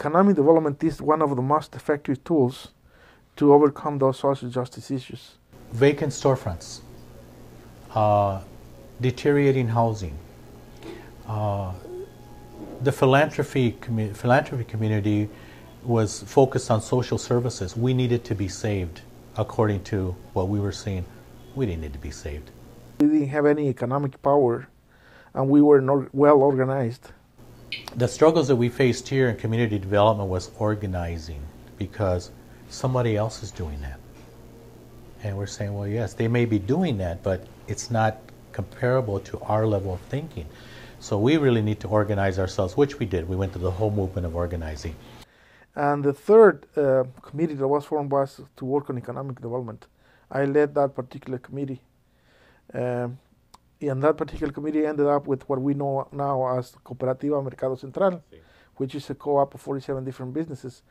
economic development is one of the most effective tools to overcome those social justice issues. Vacant storefronts, deteriorating housing. The philanthropy community was focused on social services. We needed to be saved, according to what we were seeing. We didn't need to be saved. We didn't have any economic power, and we were not well organized. The struggles that we faced here in community development was organizing, because somebody else is doing that. And we're saying, well, yes, they may be doing that, but it's not comparable to our level of thinking. So we really need to organize ourselves, which we did. We went through the whole movement of organizing. And the third committee that was formed was to work on economic development. I led that particular committee. And that particular committee ended up with what we know now as Cooperativa Mercado Central, which is a co-op of 47 different businesses.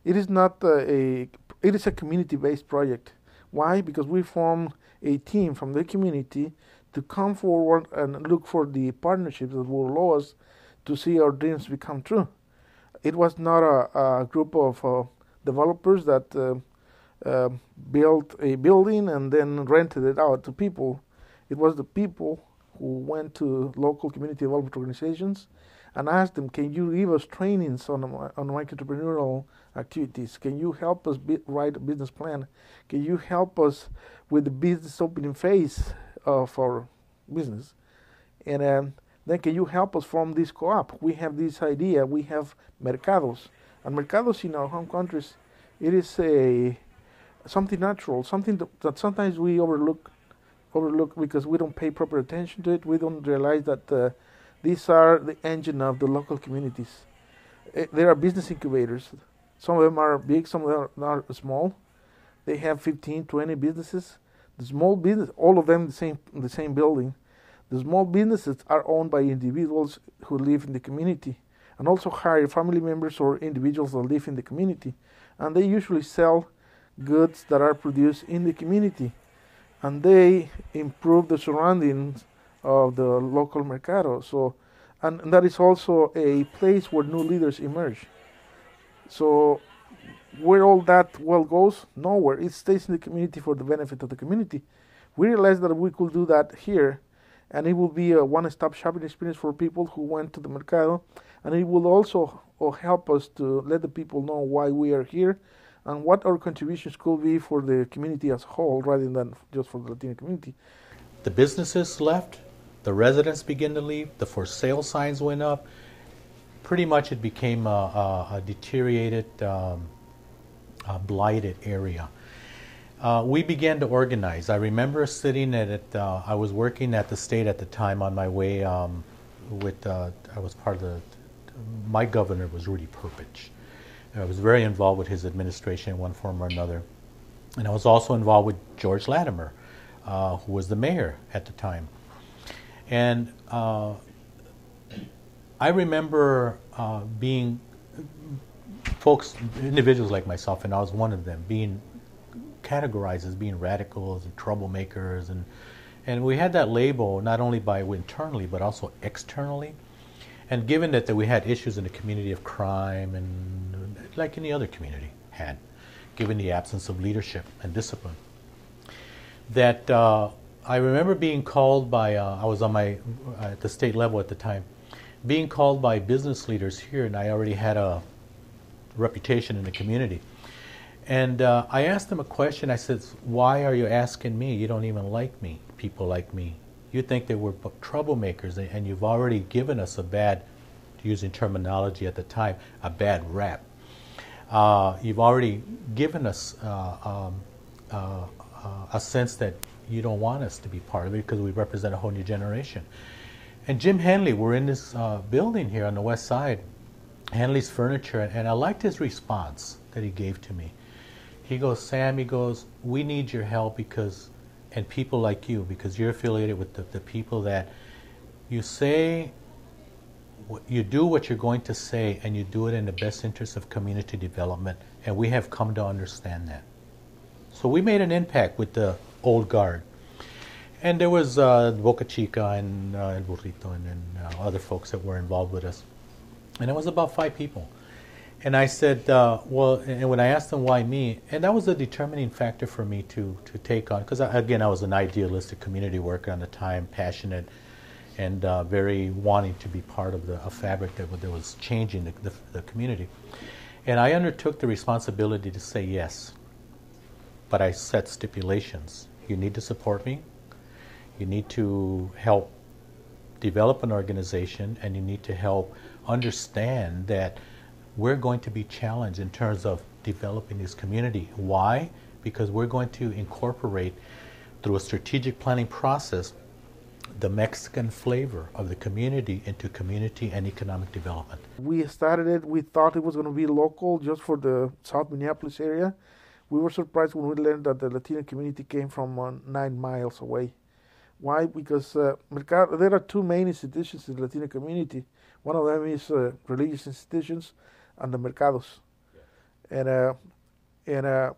It is not it is a community-based project. Why? Because we formed a team from the community to come forward and look for the partnerships that will allow us to see our dreams become true. It was not a group of developers that built a building and then rented it out to people. It was the people who went to local community development organizations and asked them, can you give us trainings on micro-entrepreneurial activities? Can you help us write a business plan? Can you help us with the business opening phase of our business? And then can you help us form this co-op? We have this idea. We have mercados. And mercados in our home countries, it is something natural, something that sometimes we overlook because we don't pay proper attention to it. We don't realize that these are the engine of the local communities. There are business incubators. Some of them are big, some of them are small. They have 15, 20 businesses. The small business, all of them in the same building. The small businesses are owned by individuals who live in the community and also hire family members or individuals that live in the community. And they usually sell goods that are produced in the community. And they improve the surroundings of the local mercado. So, and that is also a place where new leaders emerge. So where all that well goes? Nowhere. It stays in the community for the benefit of the community. We realized that we could do that here, and it will be a one-stop shopping experience for people who went to the mercado, and it will also help us to let the people know why we are here and what our contributions could be for the community as a whole rather than just for the Latino community. The businesses left, the residents began to leave, the for sale signs went up. Pretty much it became a deteriorated, blighted area. We began to organize. I remember sitting at it, I was working at the state at the time on my way I was part of my governor was Rudy Perpich. I was very involved with his administration in one form or another. And I was also involved with George Latimer, who was the mayor at the time. And I remember being individuals like myself, and I was one of them, being categorized as being radicals and troublemakers. And we had that label not only internally, but also externally. And given that we had issues in the community of crime, and like any other community had, given the absence of leadership and discipline, that I remember being called by, I was on at the state level at the time, being called by business leaders here, and I already had a reputation in the community. And I asked them a question. I said, why are you asking me? You don't even like me, people like me. You think that we're troublemakers, and you've already given us a bad, using terminology at the time, a bad rap. You've already given us a sense that you don't want us to be part of it because we represent a whole new generation. And Jim Henley, we're in this building here on the west side, Henley's Furniture, and I liked his response that he gave to me. He goes, Sam, he goes, we need your help and people like you, because you're affiliated with the people that you say, you do what you're going to say, and you do it in the best interest of community development, and we have come to understand that. So we made an impact with the old guard. And there was Boca Chica and El Burrito and other folks that were involved with us. And it was about 5 people. And I said, well, and when I asked them why me, and that was a determining factor for me to take on, because again, I was an idealistic community worker at the time, passionate, and very wanting to be part of a fabric that was changing the community. And I undertook the responsibility to say yes, but I set stipulations. You need to support me, you need to help develop an organization, and you need to help understand that we're going to be challenged in terms of developing this community. Why? Because we're going to incorporate, through a strategic planning process, the Mexican flavor of the community into community and economic development. We started it, we thought it was going to be local just for the South Minneapolis area. We were surprised when we learned that the Latino community came from 9 miles away. Why? Because there are 2 main institutions in the Latino community. One of them is religious institutions and the mercados. Yeah. And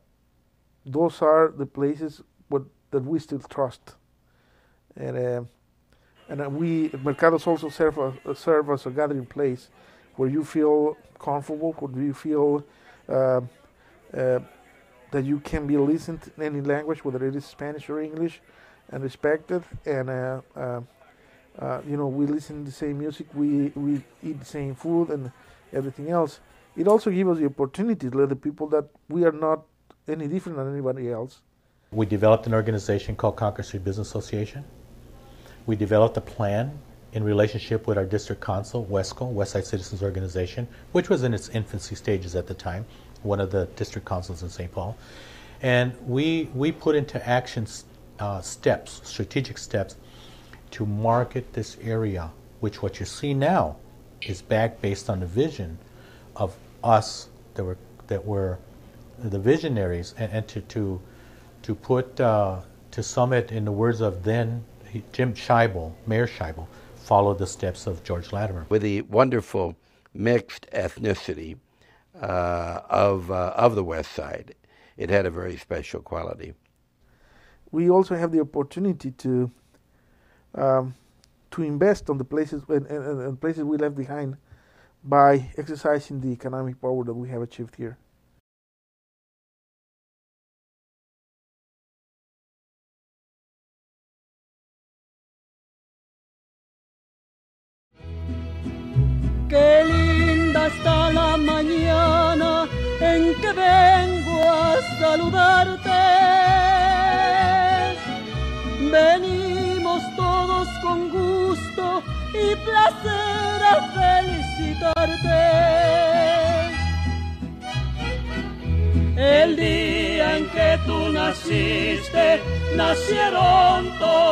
those are the places that we still trust. And mercados also serve as a gathering place where you feel comfortable, where you feel that you can be listened in any language, whether it is Spanish or English, and respected. And we listen to the same music, we eat the same food, and everything else. It also gives us the opportunity to let the people that we are not any different than anybody else. We developed an organization called Concord Street Business Association. We developed a plan in relationship with our district council, WESCO, Westside Citizens Organization, which was in its infancy stages at the time, one of the district councils in St. Paul. And we put into action steps, strategic steps, to market this area, which what you see now is back based on the vision of us that were the visionaries, and to sum it in the words of then Jim Scheibel, Mayor Scheibel, followed the steps of George Latimer. With the wonderful mixed ethnicity of the West Side, it had a very special quality. We also have the opportunity to invest on the places and places we left behind by exercising the economic power that we have achieved here. Qué linda está la mañana en que vengo a saludarte. Venimos todos con gusto y placer a felicitarte. El día en que tú naciste, nacieron todos